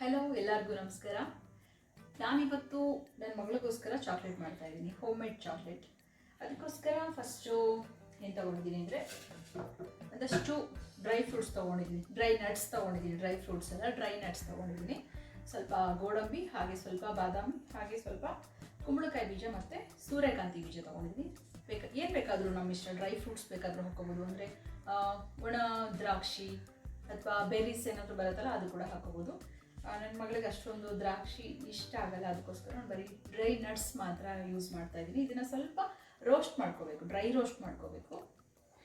Hello, ಎಲ್ಲರಿಗೂ ನಮಸ್ಕಾರ. ನಾನಿವತ್ತು ನನ್ನ ಮಗಳಿಗೋಸ್ಕರ ಚಾಕ್ಲೇಟ್ ಮಾಡ್ತಾ ಇದ್ದೀನಿ, ಹೋಮ್ ಮೇಡ್ ಚಾಕ್ಲೇಟ್. ಅದಕ್ಕೋಸ್ಕರ ಫಸ್ಟು ಏನು ತೊಗೊಂಡಿದ್ದೀನಿ ಅಂದರೆ ಒಂದಷ್ಟು ಡ್ರೈ ಫ್ರೂಟ್ಸ್ ತೊಗೊಂಡಿದ್ದೀನಿ, ಡ್ರೈ ನಟ್ಸ್ ತೊಗೊಂಡಿದ್ದೀನಿ. ಡ್ರೈ ಫ್ರೂಟ್ಸ್ ಅಲ್ಲ, ಡ್ರೈ ನಟ್ಸ್ ತೊಗೊಂಡಿದ್ದೀನಿ. ಸ್ವಲ್ಪ ಗೋಡಂಬಿ, ಹಾಗೆ ಸ್ವಲ್ಪ ಬಾದಾಮಿ, ಹಾಗೆ ಸ್ವಲ್ಪ ಕುಂಬಳಕಾಯಿ ಬೀಜ ಮತ್ತು ಸೂರ್ಯಕಾಂತಿ ಬೀಜ ತೊಗೊಂಡಿದ್ದೀನಿ. ಏನು ಬೇಕಾದರೂ ನಮ್ಮ ಇಷ್ಟ, ಡ್ರೈ ಫ್ರೂಟ್ಸ್ ಬೇಕಾದರೂ ಹಾಕೋಬೋದು. ಅಂದರೆ ಒಣ ದ್ರಾಕ್ಷಿ ಅಥವಾ ಬೆರೀಸ್ ಏನಾದರೂ ಬರುತ್ತಲ್ಲ ಅದು ಕೂಡ ಹಾಕೋಬೋದು. ನನ್ನ ಮಗಳಿಗೆ ಅಷ್ಟೊಂದು ದ್ರಾಕ್ಷಿ ಇಷ್ಟ ಆಗಲ್ಲ, ಅದಕ್ಕೋಸ್ಕರ ನಾನು ಬರೀ ಡ್ರೈ ನಟ್ಸ್ ಮಾತ್ರ ಯೂಸ್ ಮಾಡ್ತಾ ಇದ್ದೀನಿ. ಇದನ್ನು ಸ್ವಲ್ಪ ರೋಸ್ಟ್ ಮಾಡ್ಕೋಬೇಕು, ಡ್ರೈ ರೋಸ್ಟ್ ಮಾಡ್ಕೋಬೇಕು.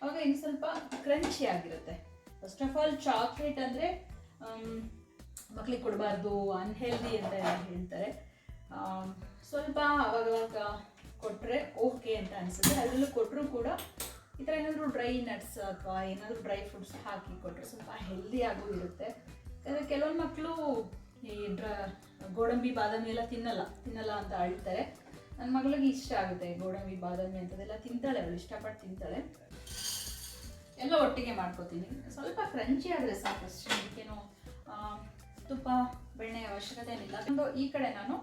ಆವಾಗ ಇನ್ನು ಸ್ವಲ್ಪ ಕ್ರಂಚಿ ಆಗಿರುತ್ತೆ. ಫಸ್ಟ್ ಆಫ್ ಆಲ್ ಚಾಕ್ಲೇಟ್ ಅಂದರೆ ಮಕ್ಕಳಿಗೆ ಕೊಡಬಾರ್ದು, ಅನ್ಹೆಲ್ದಿ ಅಂತ ಎಲ್ಲ ಹೇಳ್ತಾರೆ. ಸ್ವಲ್ಪ ಅವಾಗವಾಗ ಕೊಟ್ಟರೆ ಓಕೆ ಅಂತ ಅನಿಸುತ್ತೆ. ಅದರಲ್ಲೂ ಕೊಟ್ಟರು ಕೂಡ ಈ ಥರ ಏನಾದರೂ ಡ್ರೈ ನಟ್ಸ್ ಅಥವಾ ಏನಾದರೂ ಡ್ರೈ ಫ್ರೂಟ್ಸ್ ಹಾಕಿ ಕೊಟ್ಟರೆ ಸ್ವಲ್ಪ ಹೆಲ್ದಿಯಾಗೂ ಇರುತ್ತೆ. ಯಾಕಂದರೆ ಕೆಲವೊಂದು ಮಕ್ಕಳು ಈ ಗೋಡಂಬಿ ಬಾದಾಮಿ ಎಲ್ಲ ತಿನ್ನಲ್ಲ ಅಂತ ಹೇಳ್ತಾರೆ. ನನ್ನ ಮಗಳಿಗೆ ಇಷ್ಟ ಆಗುತ್ತೆ ಗೋಡಂಬಿ ಬಾದಾಮಿ ಅಂಥದ್ದೆಲ್ಲ ತಿಂತಾಳೆ, ಅವಳು ಇಷ್ಟಪಟ್ಟು ತಿಂತಾಳೆ. ಎಲ್ಲ ಒಟ್ಟಿಗೆ ಮಾಡ್ಕೋತೀನಿ. ಸ್ವಲ್ಪ ಕ್ರಂಚಿ ಆದರೆ ಸಾಕು ಅಷ್ಟೇ, ಅದಕ್ಕೇನು ತುಪ್ಪ ಬೆಣ್ಣೆ ಅವಶ್ಯಕತೆ ಏನಿಲ್ಲ. ಈ ಕಡೆ ನಾನು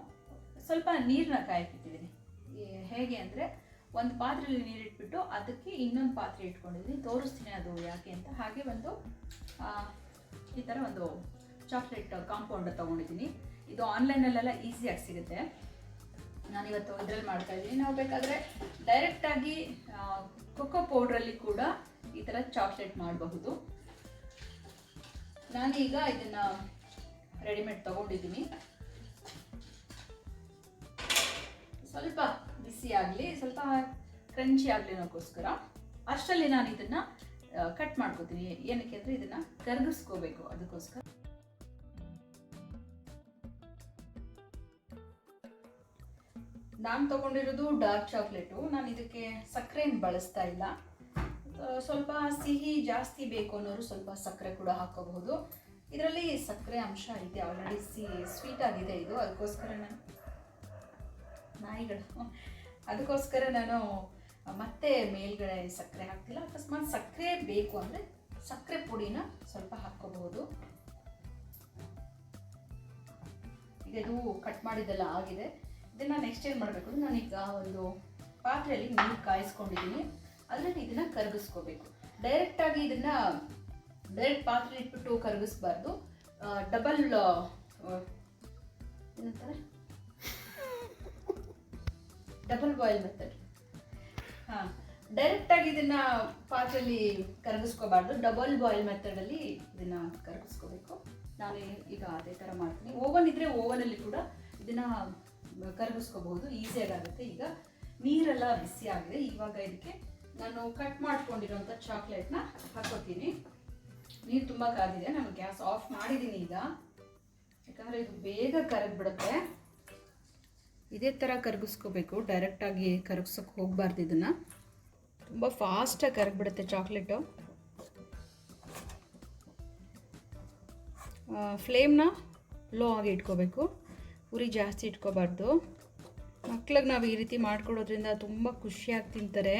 ಸ್ವಲ್ಪ ನೀರನ್ನ ಕಾಯಕ್ಕಿಟ್ಟಿದ್ದೀನಿ. ಹೇಗೆ ಅಂದರೆ ಒಂದು ಪಾತ್ರೆಯಲ್ಲಿ ನೀರಿಟ್ಬಿಟ್ಟು ಅದಕ್ಕೆ ಇನ್ನೊಂದು ಪಾತ್ರೆ ಇಟ್ಕೊಂಡಿದ್ದೀನಿ. ತೋರಿಸ್ತೀನಿ ಅದು ಯಾಕೆ ಅಂತ. ಹಾಗೆ ಒಂದು ಈ ಥರ ಒಂದು ಚಾಕ್ಲೇಟ್ ಕಾಂಪೌಂಡ್ ತೊಗೊಂಡಿದ್ದೀನಿ. ಇದು ಆನ್ಲೈನಲ್ಲೆಲ್ಲ ಈಸಿಯಾಗಿ ಸಿಗುತ್ತೆ. ನಾನಿವತ್ತು ಇದರಲ್ಲಿ ಮಾಡ್ತಾಯಿದ್ದೀನಿ. ನಾವು ಬೇಕಾದರೆ ಡೈರೆಕ್ಟಾಗಿ ಕೊಕೋ ಪೌಡ್ರಲ್ಲಿ ಕೂಡ ಈ ಥರ ಚಾಕ್ಲೇಟ್ ಮಾಡಬಹುದು. ನಾನೀಗ ಇದನ್ನು ರೆಡಿಮೇಡ್ ತೊಗೊಂಡಿದ್ದೀನಿ. ಸ್ವಲ್ಪ ಬಿಸಿ ಆಗಲಿ, ಸ್ವಲ್ಪ ಕ್ರಂಚಿ ಆಗಲಿ ಅನ್ನೋಕ್ಕೋಸ್ಕರ ಅಷ್ಟರಲ್ಲಿ ನಾನು ಇದನ್ನು ಕಟ್ ಮಾಡ್ಕೋತೀನಿ. ಏನಕ್ಕೆ ಅಂದರೆ ಇದನ್ನು ಕರಗಿಸ್ಕೋಬೇಕು, ಅದಕ್ಕೋಸ್ಕರ. ನಾನು ತೊಗೊಂಡಿರೋದು ಡಾರ್ಕ್ ಚಾಕ್ಲೇಟು. ನಾನು ಇದಕ್ಕೆ ಸಕ್ಕರೆಯನ್ನು ಬಳಸ್ತಾ ಇಲ್ಲ. ಸ್ವಲ್ಪ ಸಿಹಿ ಜಾಸ್ತಿ ಬೇಕು ಅನ್ನೋರು ಸ್ವಲ್ಪ ಸಕ್ಕರೆ ಕೂಡ ಹಾಕೋಬಹುದು. ಇದರಲ್ಲಿ ಸಕ್ಕರೆ ಅಂಶ ಇದೆ, ಆಲ್ರೆಡಿ ಸ್ವೀಟ್ ಆಗಿದೆ ಇದು. ಅದಕ್ಕೋಸ್ಕರ ನಾನು ಮತ್ತೆ ಮೇಲ್ಗಡೆ ಸಕ್ಕರೆ ಹಾಕ್ತಿಲ್ಲ. ಅಕಸ್ಮಾತ್ ಸಕ್ಕರೆ ಬೇಕು ಅಂದರೆ ಸಕ್ಕರೆ ಪುಡಿನ ಸ್ವಲ್ಪ ಹಾಕ್ಕೋಬಹುದು. ಈಗ ಇದು ಕಟ್ ಮಾಡಿದ್ದೆಲ್ಲ ಆಗಿದೆ. ಇದನ್ನು ನೆಕ್ಸ್ಟ್ ಏನು ಮಾಡಬೇಕು ಅಂದರೆ ನಾನೀಗ ಒಂದು ಪಾತ್ರೆಯಲ್ಲಿ ನೀರು ಕಾಯಿಸ್ಕೊಂಡಿದ್ದೀನಿ. ಅದರಲ್ಲಿ ಇದನ್ನು ಕರಗಿಸ್ಕೋಬೇಕು. ಡೈರೆಕ್ಟಾಗಿ ಇದನ್ನು ಡೈರೆಕ್ಟ್ ಪಾತ್ರೆ ಇಟ್ಬಿಟ್ಟು ಕರಗಿಸ್ಬಾರ್ದು. ಡಬಲ್ ಏನಂತಾರೆ, ಡಬಲ್ ಬಾಯ್ಲ್ ಮೆಥಡ್. ಡೈರೆಕ್ಟಾಗಿ ಇದನ್ನು ಪಾತ್ರೆಯಲ್ಲಿ ಕರಗಿಸ್ಕೋಬಾರ್ದು, ಡಬಲ್ ಬಾಯ್ಲ್ ಮೆಥಡಲ್ಲಿ ಇದನ್ನು ಕರಗಿಸ್ಕೋಬೇಕು. ನಾನು ಈಗ ಅದೇ ಥರ ಮಾಡ್ತೀನಿ. ಓವನ್ ಇದ್ದರೆ ಓವನಲ್ಲಿ ಕೂಡ ಇದನ್ನು ಕರಗಿಸ್ಕೋಬಹುದು, ಈಸಿಯಾಗುತ್ತೆ. ಈಗ ನೀರೆಲ್ಲ ಬಿಸಿ ಆಗಿದೆ. ಇವಾಗ ಇದಕ್ಕೆ ನಾನು ಕಟ್ ಮಾಡ್ಕೊಂಡಿರೋಂಥ ಚಾಕ್ಲೇಟ್ನ ಹಾಕೋತೀನಿ. ನೀರು ತುಂಬ ಕಾದಿದೆ, ನಾನು ಗ್ಯಾಸ್ ಆಫ್ ಮಾಡಿದ್ದೀನಿ ಈಗ. ಯಾಕಂದರೆ ಇದು ಬೇಗ ಕರಗಿಬಿಡುತ್ತೆ. ಇದೇ ಥರ ಕರಗಿಸ್ಕೋಬೇಕು, ಡೈರೆಕ್ಟಾಗಿ ಕರಗಿಸೋಕೆ ಹೋಗಬಾರ್ದು. ಇದನ್ನು ತುಂಬ ಫಾಸ್ಟಾಗಿ ಕರಗಿಬಿಡುತ್ತೆ ಚಾಕ್ಲೇಟು. ಫ್ಲೇಮ್ನ ಲೋ ಆಗಿ ಇಟ್ಕೋಬೇಕು, ಉರಿ ಜಾಸ್ತಿ ಇಟ್ಕೋಬಾರ್ದು. ಮಕ್ಳಿಗೆ ನಾವು ಈ ರೀತಿ ಮಾಡಿಕೊಡೋದ್ರಿಂದ ತುಂಬ ಖುಷಿಯಾಗಿ ತಿಂತಾರೆ.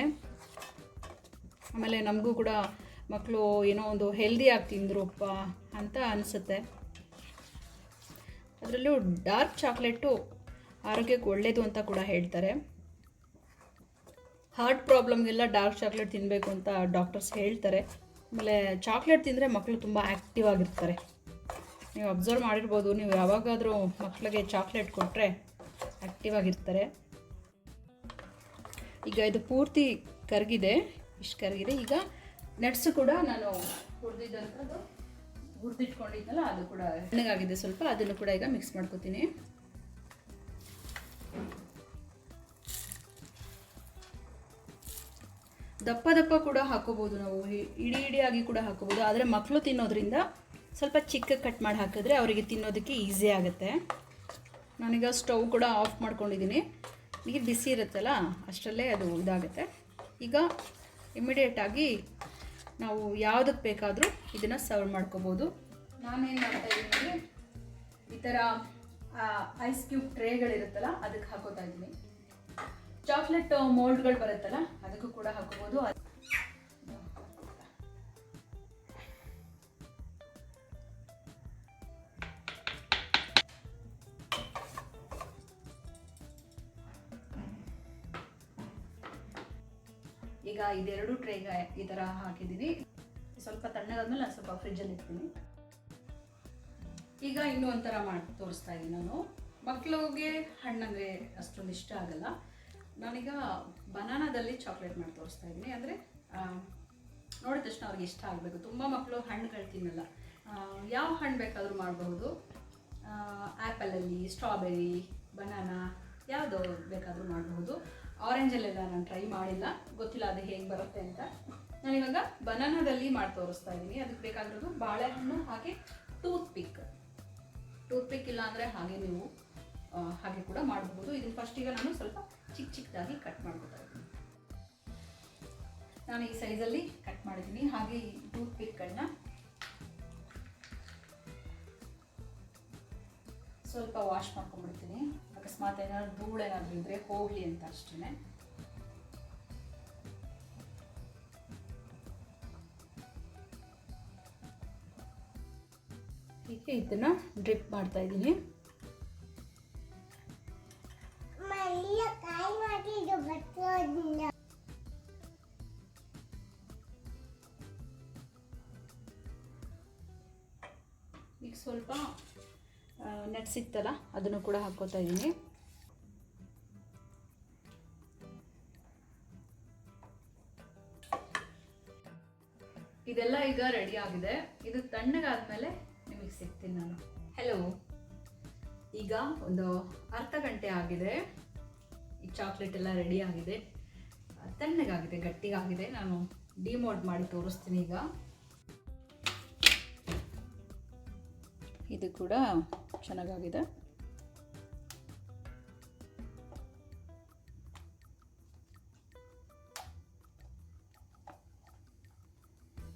ಆಮೇಲೆ ನಮಗೂ ಕೂಡ ಮಕ್ಕಳು ಏನೋ ಒಂದು ಹೆಲ್ದಿಯಾಗಿ ತಿಂದ್ರಪ್ಪ ಅಂತ ಅನಿಸುತ್ತೆ. ಅದರಲ್ಲೂ ಡಾರ್ಕ್ ಚಾಕ್ಲೇಟು ಆರೋಗ್ಯಕ್ಕೆ ಒಳ್ಳೆಯದು ಅಂತ ಕೂಡ ಹೇಳ್ತಾರೆ. ಹಾರ್ಟ್ ಪ್ರಾಬ್ಲಮ್ಗೆಲ್ಲ ಡಾರ್ಕ್ ಚಾಕ್ಲೇಟ್ ತಿನ್ನಬೇಕು ಅಂತ ಡಾಕ್ಟರ್ಸ್ ಹೇಳ್ತಾರೆ. ಆಮೇಲೆ ಚಾಕ್ಲೇಟ್ ತಿಂದರೆ ಮಕ್ಕಳು ತುಂಬ ಆ್ಯಕ್ಟಿವ್ ಆಗಿರ್ತಾರೆ. ನೀವು ಅಬ್ಸರ್ವ್ ಮಾಡಿರ್ಬೋದು, ನೀವು ಯಾವಾಗಾದರೂ ಮಕ್ಕಳಿಗೆ ಚಾಕ್ಲೇಟ್ ಕೊಟ್ಟರೆ ಆ್ಯಕ್ಟಿವ್ ಆಗಿರ್ತಾರೆ. ಈಗ ಇದು ಪೂರ್ತಿ ಕರಗಿದೆ, ಇಷ್ಟು ಕರಗಿದೆ. ಈಗ ನಟ್ಸು ಕೂಡ ನಾನು ಹುರಿದಿಟ್ಕೊಂಡಿದ್ನಲ್ಲ ಅದು ಕೂಡ ತಣ್ಣಗಾಗಿದೆ ಸ್ವಲ್ಪ, ಅದನ್ನು ಕೂಡ ಈಗ ಮಿಕ್ಸ್ ಮಾಡ್ಕೊತೀನಿ. ದಪ್ಪ ದಪ್ಪ ಕೂಡ ಹಾಕೋಬೋದು, ನಾವು ಇಡಿಯಾಗಿ ಕೂಡ ಹಾಕೋಬೋದು. ಆದರೆ ಮಕ್ಕಳು ತಿನ್ನೋದ್ರಿಂದ ಸ್ವಲ್ಪ ಚಿಕ್ಕ ಕಟ್ ಮಾಡಿ ಹಾಕಿದ್ರೆ ಅವರಿಗೆ ತಿನ್ನೋದಕ್ಕೆ ಈಸಿ ಆಗುತ್ತೆ. ನಾನೀಗ ಸ್ಟವ್ ಕೂಡ ಆಫ್ ಮಾಡ್ಕೊಂಡಿದ್ದೀನಿ. ನೀರು ಬಿಸಿ ಇರುತ್ತಲ್ಲ ಅಷ್ಟರಲ್ಲೇ ಅದು ಇದಾಗುತ್ತೆ. ಈಗ ಇಮಿಡಿಯೇಟಾಗಿ ನಾವು ಯಾವುದಕ್ಕೆ ಬೇಕಾದರೂ ಇದನ್ನು ಸರ್ವ್ ಮಾಡ್ಕೋಬೋದು. ನಾನೇನು ಮಾಡ್ತಾಯಿದ್ದೀನಿ ಅಂದರೆ ಈ ಥರ ಐಸ್ ಕ್ಯೂಬ್ ಟ್ರೇಗಳಿರುತ್ತಲ್ಲ ಅದಕ್ಕೆ ಹಾಕೋತಾ ಇದ್ದೀನಿ. ಚಾಕ್ಲೇಟ್ ಮೋಲ್ಡ್ಗಳು ಬರುತ್ತಲ್ಲ ಅದಕ್ಕೂ ಕೂಡ ಹಾಕೋಬೋದು. ಈಗ ಇದೆರಡು ಟ್ರೇಗೆ ಈ ಥರ ಹಾಕಿದ್ದೀನಿ. ಸ್ವಲ್ಪ ತಣ್ಣಗಾದ್ಮೇಲೆ ನಾನು ಸ್ವಲ್ಪ ಫ್ರಿಜ್ಜಲ್ಲಿ ಇಡ್ತೀನಿ. ಈಗ ಇನ್ನೂ ಒಂಥರ ಮಾಡಿ ತೋರಿಸ್ತಾ ಇದ್ದೀನಿ ನಾನು. ಮಕ್ಕಳಿಗೆ ಹಣ್ಣಂದರೆ ಅಷ್ಟೊಂದು ಇಷ್ಟ ಆಗಲ್ಲ. ನಾನೀಗ ಬನಾನಾದಲ್ಲಿ ಚಾಕ್ಲೇಟ್ ಮಾಡಿ ತೋರಿಸ್ತಾ ಇದ್ದೀನಿ. ಅಂದರೆ ನೋಡಿದ ತಕ್ಷಣ ಅವ್ರಿಗೆ ಇಷ್ಟ ಆಗಬೇಕು. ತುಂಬ ಮಕ್ಕಳು ಹಣ್ಣುಗಳು ತಿನ್ನಲ್ಲ. ಯಾವ ಹಣ್ಣು ಬೇಕಾದರೂ ಮಾಡಬಹುದು. ಆ್ಯಪಲಲ್ಲಿ, ಸ್ಟ್ರಾಬೆರಿ, ಬನಾನಾ ಯಾವುದು ಬೇಕಾದರೂ ಮಾಡಬಹುದು. ಆರೆಂಜಲ್ಲೆಲ್ಲ ನಾನು ಟ್ರೈ ಮಾಡಿಲ್ಲ, ಗೊತ್ತಿಲ್ಲ ಅದು ಹೇಗೆ ಬರುತ್ತೆ ಅಂತ. ನಾನಿವಾಗ ಬನಾನಾದಲ್ಲಿ ಮಾಡಿ ತೋರಿಸ್ತಾ ಇದ್ದೀನಿ. ಅದಕ್ಕೆ ಬೇಕಾಗಿರೋದು ಬಾಳೆಹಣ್ಣು ಹಾಗೆ ಟೂತ್ ಪಿಕ್ ಇಲ್ಲ ಅಂದರೆ ಹಾಗೆ ನೀವು ಹಾಗೆ ಕೂಡ ಮಾಡಬಹುದು. ಇದನ್ನು ಫಸ್ಟಿಗೆ ನಾನು ಸ್ವಲ್ಪ ಚಿಕ್ಕದಾಗಿ ಕಟ್ ಮಾಡ್ಕೊತಾ ಇದ್ದೀನಿ. ನಾನು ಈ ಸೈಜಲ್ಲಿ ಕಟ್ ಮಾಡಿದ್ದೀನಿ. ಹಾಗೆ ಈ ಟೂತ್ ಪಿಕ್ಕನ್ನು ಸ್ವಲ್ಪ ವಾಶ್ ಮಾಡ್ಕೊಂಡ್ಬಿಡ್ತೀನಿ. ಅಕಸ್ಮಾತ್ ಏನಾದ್ರು ಧೂಳೇನಾದರೂ ಇದ್ದರೆ ಹೋಗಲಿ ಅಂತ ಅಷ್ಟೇ. ಹೀಗೆ ಇದನ್ನು ಡ್ರಿಪ್ ಮಾಡ್ತಾ ಇದ್ದೀನಿ. ಈಗ ಸ್ವಲ್ಪ ನಟ್ಸ್ ಇತ್ತಲ್ಲ ಅದನ್ನು ಕೂಡ ಹಾಕ್ಕೋತಾ ಇದ್ದೀನಿ. ಇದೆಲ್ಲ ಈಗ ರೆಡಿ ಆಗಿದೆ. ಇದು ತಣ್ಣಗಾದ್ಮೇಲೆ ನಿಮಗೆ ಸಿಗ್ತೀನಿ ನಾನು. ಹಲೋ, ಈಗ ಒಂದು ಅರ್ಧ ಗಂಟೆ ಆಗಿದೆ. ಈ ಚಾಕ್ಲೇಟ್ ಎಲ್ಲ ರೆಡಿ ಆಗಿದೆ, ತಣ್ಣಗಾಗಿದೆ, ಗಟ್ಟಿಗಾಗಿದೆ. ನಾನು ಡಿಮೋಲ್ಡ್ ಮಾಡಿ ತೋರಿಸ್ತೀನಿ. ಈಗ ಇದು ಕೂಡ ಚೆನ್ನಾಗಾಗಿದೆ.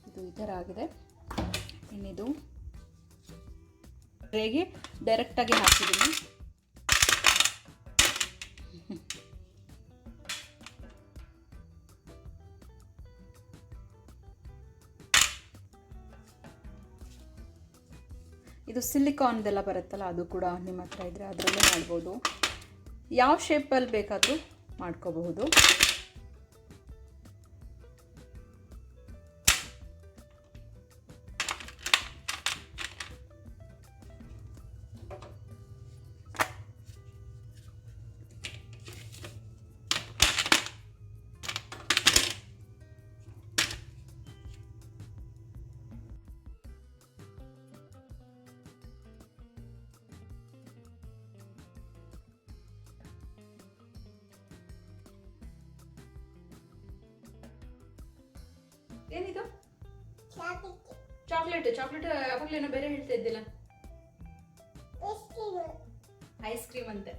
ಇದು ಈ ಥರ ಆಗಿದೆ. ಇನ್ನಿದು ಟ್ರೇಗೆ ಡೈರೆಕ್ಟಾಗಿ ಹಾಕಿದ್ದೀನಿ. ಇದು ಸಿಲಿಕಾನ್ದೆಲ್ಲ ಬರುತ್ತಲ್ಲ, ಅದು ಕೂಡ ನಿಮ್ಮ ಹತ್ರ ಇದ್ದರೆ ಅದರಲ್ಲೇ ಮಾಡ್ಬೋದು. ಯಾವ ಶೇಪಲ್ಲಿ ಬೇಕಾದರೂ ಮಾಡ್ಕೋಬಹುದು. ಏನಿದು? ಚಾಕ್ಲೇಟ್ ಯಾವಾಗಲೇನೋ ಬೇರೆ ಹೇಳ್ತಾ ಇದ್ದಿಲ್ಲ. ಐಸ್ ಕ್ರೀಮ್ ಅಂತೆ.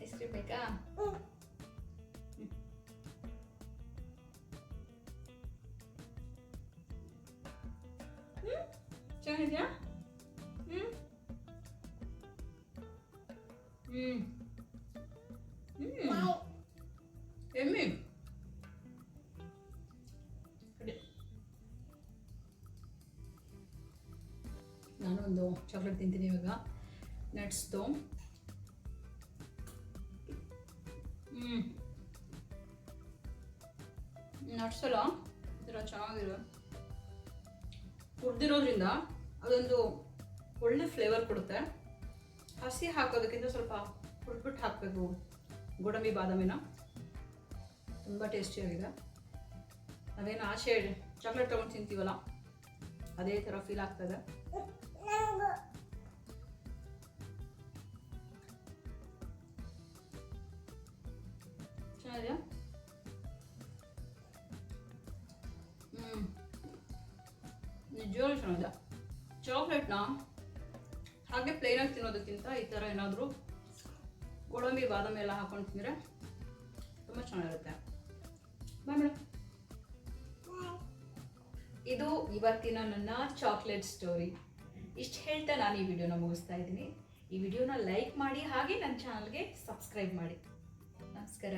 ಐಸ್ ಕ್ರೀಮ್ ಬೇಕಾ? ಚೆನ್ನಾಗಿದ್ಯಾ? ಎಮ್ಮಿ ನಾನೊಂದು ಚಾಕ್ಲೇಟ್ ತಿಂತೀನಿ ಇವಾಗ. ನಟ್ಸ್ದು ನಟ್ಸ್ ಎಲ್ಲ ಈ ಥರ ಚೆನ್ನಾಗಿರೋ ಹುರಿದಿರೋದ್ರಿಂದ ಅದೊಂದು ಒಳ್ಳೆ ಫ್ಲೇವರ್ ಕೊಡುತ್ತೆ. ಹಸಿ ಹಾಕೋದಕ್ಕಿಂತ ಸ್ವಲ್ಪ ಹುರಿದ್ಬಿಟ್ಟು ಹಾಕಬೇಕು ಗೋಡಂಬಿ ಬಾದಾಮಿನ. ತುಂಬ ಟೇಸ್ಟಿಯಾಗಿದೆ. ನಾವೇನು ಆಚೆ ಚಾಕ್ಲೇಟ್ ತೊಗೊಂಡು ತಿಂತೀವಲ್ಲ ಅದೇ ಥರ ಫೀಲ್ ಆಗ್ತದೆ. ಚೆನ್ನಾಗಿದೆಯಾ? ನಿಜವಾಗ್ಲೂ ಚೆನ್ನಾಗಿದೆ. ಚಾಕ್ಲೇಟ್ನ ಹಾಗೆ ಪ್ಲೇನಾಗಿ ತಿನ್ನೋದಕ್ಕಿಂತ ಈ ಥರ ಏನಾದರೂ ಗೋಡಂಬಿ ಬಾದಾಮಿ ಎಲ್ಲ ಹಾಕೊಂಡು ತಿಂದರೆ ತುಂಬ ಚೆನ್ನಾಗಿರುತ್ತೆ. Bye madam. ಇದು ಇವತ್ತಿನ ನನ್ನ ಚಾಕ್ಲೇಟ್ ಸ್ಟೋರಿ. ಇಷ್ಟು ಹೇಳ್ತಾ ನಾನು ಈ ವಿಡಿಯೋನ ಮುಗಿಸ್ತಾ ಇದ್ದೀನಿ. ಈ ವಿಡಿಯೋನ ಲೈಕ್ ಮಾಡಿ, ಹಾಗೆ ನನ್ನ ಚಾನಲ್ಗೆ ಸಬ್ಸ್ಕ್ರೈಬ್ ಮಾಡಿ. ನಮಸ್ಕಾರ.